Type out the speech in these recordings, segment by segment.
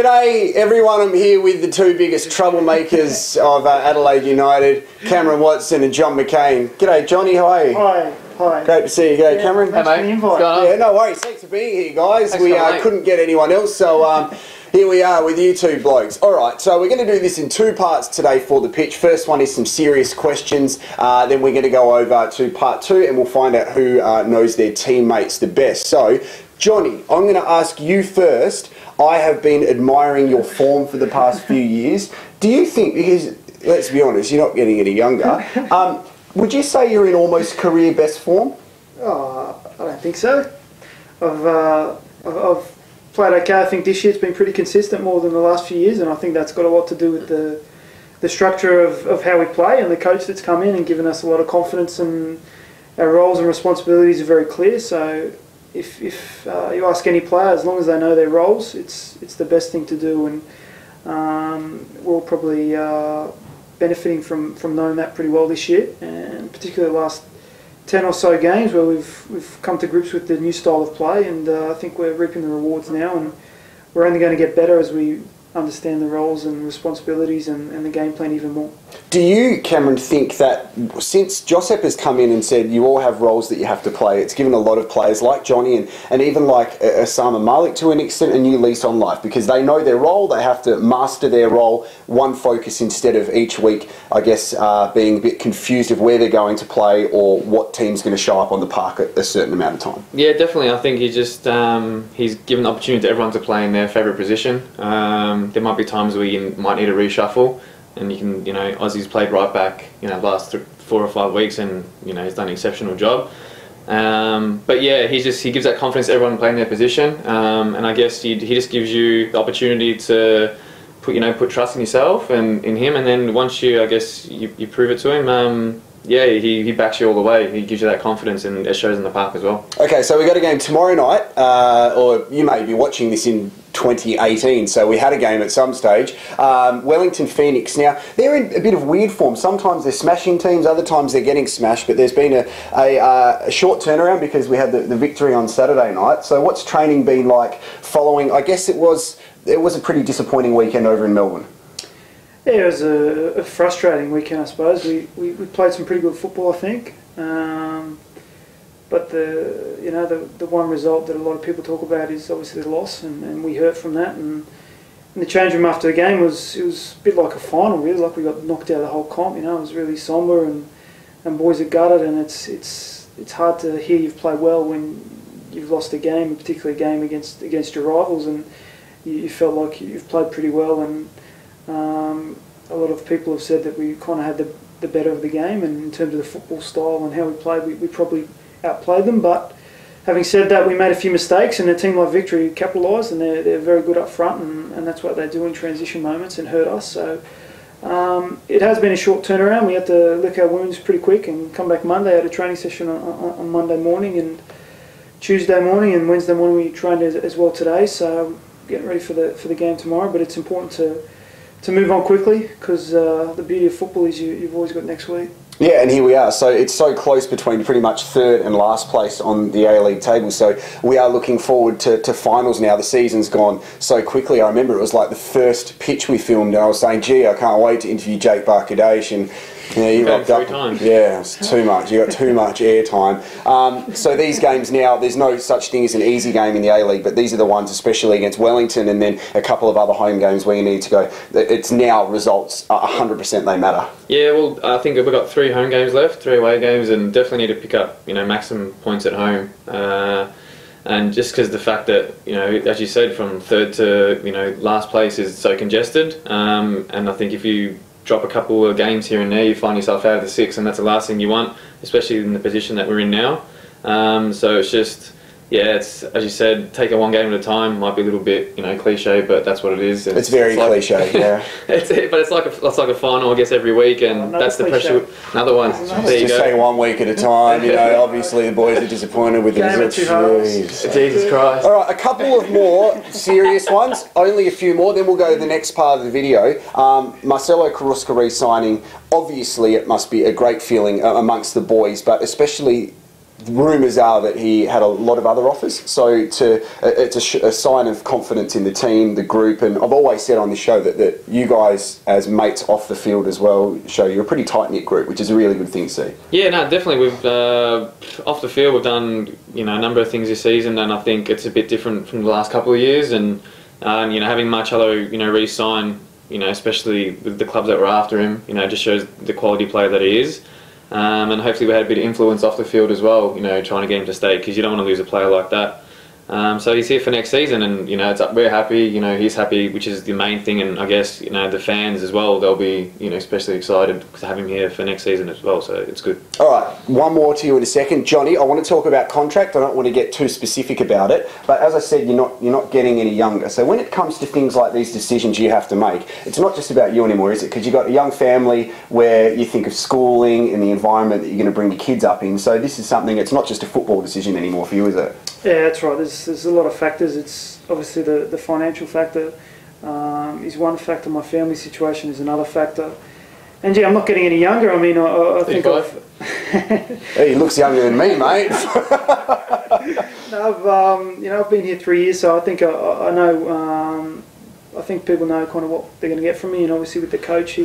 G'day everyone, I'm here with the two biggest troublemakers of Adelaide United, Cameron Watson and Jon McKain. G'day Johnny, how are you? Hi. Great to see you. G'day Cameron. Thanks for the invite. Yeah, no worries, thanks for being here guys. We couldn't get anyone else, so here we are with you two blokes. Alright, so we're going to do this in two parts today for the pitch. First one is some serious questions, then we're going to go over to part two and we'll find out who knows their teammates the best. So, Johnny, I'm going to ask you first. I have been admiring your form for the past few years. Do you think, because let's be honest, you're not getting any younger, would you say you're in almost career best form? I don't think so. I've played okay. I think this year's been pretty consistent more than the last few years, and I think that's got a lot to do with the structure of how we play and the coach that's come in and given us a lot of confidence, and our roles and responsibilities are very clear. So if you ask any player, as long as they know their roles, it's the best thing to do, and we're probably benefiting from knowing that pretty well this year, and particularly the last 10 or so games where we've come to grips with the new style of play, and I think we're reaping the rewards now, and we're only going to get better as we understand the roles and responsibilities and the game plan even more. Do you, Cameron, think that since Josep has come in and said you all have roles that you have to play, it's given a lot of players like Johnny and even like Osama Malik to an extent a new lease on life, because they know their role, they have to master their role, one focus instead of each week, I guess, being a bit confused of where they're going to play or what team's going to show up on the park at a certain amount of time? Yeah, definitely. I think he's given the opportunity to everyone to play in their favourite position. There might be times where you might need a reshuffle, and Aussie's played right back, the last 4 or 5 weeks, and he's done an exceptional job. But yeah, he gives that confidence to everyone playing their position, and I guess he just gives you the opportunity to put trust in yourself and in him, and then once you prove it to him, yeah, he backs you all the way. He gives you that confidence, and it shows in the park as well. Okay, so we got a game tomorrow night, or you may be watching this in 2018, so we had a game at some stage. Wellington Phoenix. Now, they're in a bit of weird form. Sometimes they're smashing teams, other times they're getting smashed, but there's been a short turnaround because we had the victory on Saturday night. So what's training been like following? I guess it was a pretty disappointing weekend over in Melbourne. Yeah, it was a frustrating weekend, I suppose. We played some pretty good football, I think. But the one result that a lot of people talk about is obviously the loss, and we hurt from that. And the change room after the game was a bit like a final, really, like we got knocked out of the whole comp. It was really sombre, and boys are gutted, and it's hard to hear you've played well when you've lost a game, particularly a game against your rivals, and you felt like you've played pretty well. And a lot of people have said that we kind of had the better of the game, and in terms of the football style and how we played, we probably outplayed them. But having said that, we made a few mistakes, and a team like Victory capitalised, and they're very good up front, and that's what they do in transition moments and hurt us. So it has been a short turnaround. We had to lick our wounds pretty quick and come back Monday. I had a training session on Monday morning, and Tuesday morning and Wednesday morning we trained as well today. So getting ready for the game tomorrow. But it's important to move on quickly, because the beauty of football is you've always got next week. Yeah, and here we are. So it's so close between pretty much third and last place on the A-League table. So we are looking forward to finals now. The season's gone so quickly. I remember it was like the first pitch we filmed, and I was saying, gee, I can't wait to interview Jake Barkadash, and you rocked up. 3 times. Yeah, it's too much. You got too much airtime. So these games now, there's no such thing as an easy game in the A-League, but these are the ones, especially against Wellington, and then a couple of other home games where you need to go. It's now results 100% they matter. Yeah, well, I think we've got 3 home games left, 3 away games, and definitely need to pick up maximum points at home. And just because the fact that as you said, from third to last place is so congested, and I think if you drop a couple of games here and there, you find yourself out of the 6, and that's the last thing you want, especially in the position that we're in now. So it's just, yeah, it's, as you said, take it one game at a time. Might be a little bit, cliche, but that's what it is. It's very cliche, yeah. But it's like a final, I guess, every week, and that's the pressure. Another one. There you go. Just take 1 week at a time. Obviously the boys are disappointed with the results. Jesus Christ. All right, a couple of more serious ones. Only a few more, then we'll go to the next part of the video. Marcelo Carrusca re-signing. Obviously, it must be a great feeling amongst the boys, but especially rumours are that he had a lot of other offers. So it's a sign of confidence in the team, the group, and I've always said on the show that you guys, as mates off the field as well, show you're a pretty tight-knit group, which is a really good thing to see. Yeah, no, definitely. We've off the field, we've done a number of things this season, and I think it's a bit different from the last couple of years. And having Marcello, re-sign, especially with the clubs that were after him, just shows the quality player that he is. And hopefully we had a bit of influence off the field as well, trying to get him to stay, because you don't want to lose a player like that. So he's here for next season, and we're happy. He's happy, which is the main thing. And I guess the fans as well, they'll be especially excited to have him here for next season as well. So it's good. All right, one more to you in a second, Johnny. I want to talk about contract. I don't want to get too specific about it, but as I said, you're not getting any younger. So when it comes to things like these decisions you have to make, it's not just about you anymore, is it? Because you've got a young family where you think of schooling and the environment that you're going to bring your kids up in. So this is something. It's not just a football decision anymore for you, is it? Yeah, that's right. There's a lot of factors. It's obviously the financial factor is one factor. My family situation is another factor. And yeah, I'm not getting any younger. I mean, I think Hey, he looks younger than me, mate. No, I've been here 3 years, so I think I know. I think people know kind of what they're going to get from me, and obviously with the coach,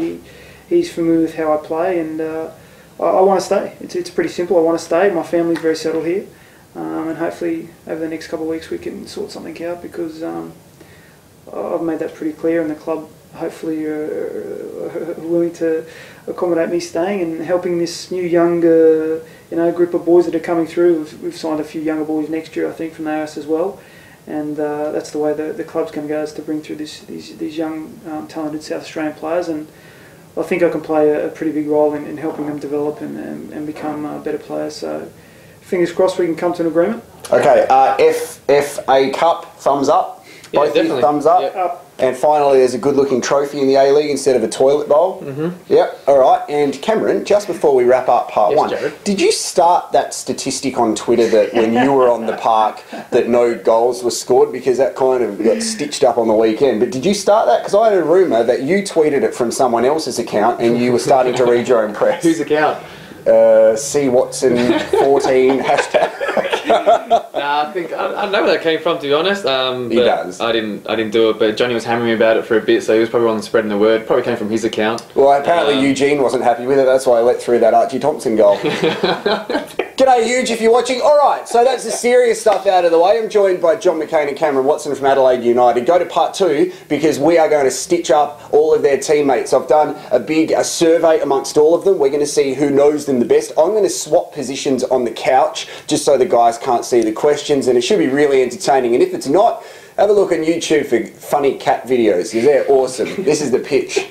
he's familiar with how I play, and I want to stay. It's pretty simple. I want to stay. My family's very settled here. And hopefully over the next couple of weeks we can sort something out, because I've made that pretty clear, and the club hopefully are willing to accommodate me staying and helping this new younger group of boys that are coming through. We've signed a few younger boys next year, I think, from the AS as well, and that's the way the club's going to go, is to bring through these young talented South Australian players, and I think I can play a pretty big role in helping them develop and become better players. So fingers crossed we can come to an agreement. Okay, FA Cup, thumbs up. Yeah, Both definitely. thumbs up. Yep. Up. And finally, there's a good-looking trophy in the A-League instead of a toilet bowl. Mm-hmm. Yep, all right. And Cameron, just before we wrap up part one, Jared. did you start that statistic on Twitter that when you were on the park that no goals were scored? Because that kind of got stitched up on the weekend. But did you start that? Because I had a rumour that you tweeted it from someone else's account and you were starting to read your own press. Whose account? C Watson 14 hashtag. I think I don't know where that came from, to be honest. He does. I didn't do it, but Johnny was hammering me about it for a bit, so he was probably on spreading the word. Probably came from his account. Well, apparently Eugene wasn't happy with it. That's why I let through that Archie Thompson goal. G'day, Huge, if you're watching. All right, so that's the serious stuff out of the way. I'm joined by Jon McKain and Cam Watson from Adelaide United. Go to part two, because we are going to stitch up all of their teammates. I've done a survey amongst all of them. We're going to see who knows them the best. I'm going to swap positions on the couch just so the guys can't see the questions, and it should be really entertaining. And if it's not, have a look on YouTube for funny cat videos, because they're awesome. This is the pitch.